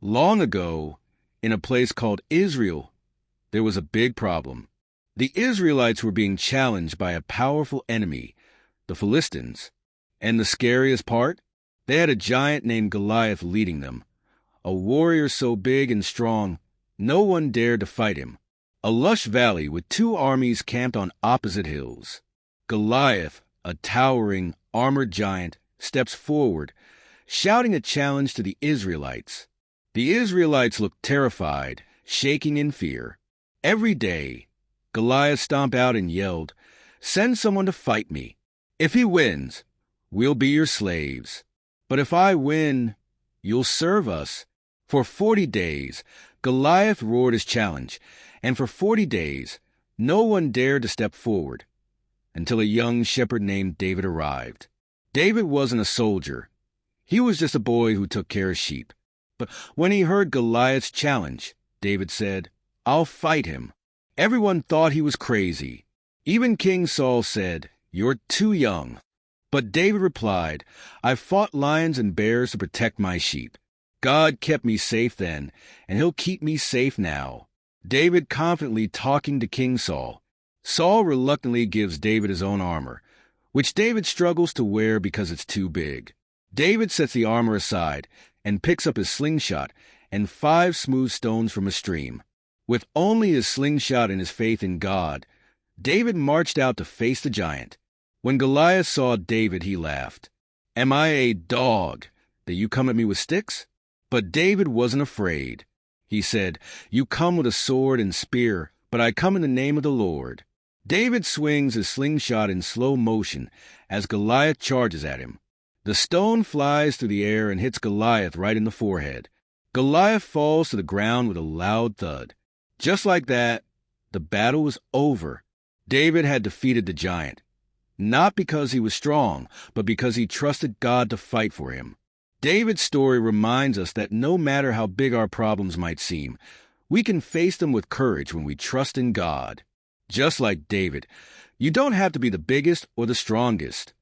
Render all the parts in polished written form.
Long ago, in a place called Israel, there was a big problem. The Israelites were being challenged by a powerful enemy, the Philistines. And the scariest part? They had a giant named Goliath leading them, a warrior so big and strong, no one dared to fight him. A lush valley with two armies camped on opposite hills. Goliath, a towering, armored giant, steps forward, shouting a challenge to the Israelites. The Israelites looked terrified, shaking in fear. Every day, Goliath stomped out and yelled, "Send someone to fight me. If he wins, we'll be your slaves. But if I win, you'll serve us." For 40 days, Goliath roared his challenge, and for 40 days, no one dared to step forward, until a young shepherd named David arrived. David wasn't a soldier. He was just a boy who took care of sheep. But when he heard Goliath's challenge, David said, "I'll fight him." Everyone thought he was crazy. Even King Saul said, "You're too young." But David replied, "I fought lions and bears to protect my sheep. God kept me safe then, and he'll keep me safe now." David confidently talking to King Saul. Saul reluctantly gives David his own armor, which David struggles to wear because it's too big. David sets the armor aside and picks up his slingshot and 5 smooth stones from a stream. With only his slingshot and his faith in God, David marched out to face the giant. When Goliath saw David, he laughed. "Am I a dog that you come at me with sticks?" But David wasn't afraid. He said, "You come with a sword and spear, but I come in the name of the Lord." David swings his slingshot in slow motion as Goliath charges at him. The stone flies through the air and hits Goliath right in the forehead. Goliath falls to the ground with a loud thud. Just like that, the battle was over. David had defeated the giant, not because he was strong, but because he trusted God to fight for him. David's story reminds us that no matter how big our problems might seem, we can face them with courage when we trust in God. Just like David, you don't have to be the biggest or the strongest.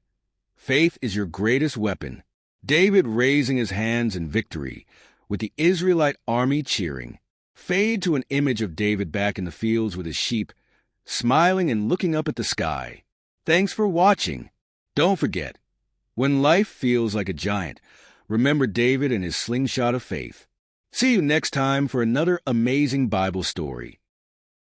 Faith is your greatest weapon. David raising his hands in victory, with the Israelite army cheering. Fade to an image of David back in the fields with his sheep, smiling and looking up at the sky. Thanks for watching. Don't forget, when life feels like a giant, remember David and his slingshot of faith. See you next time for another amazing Bible story.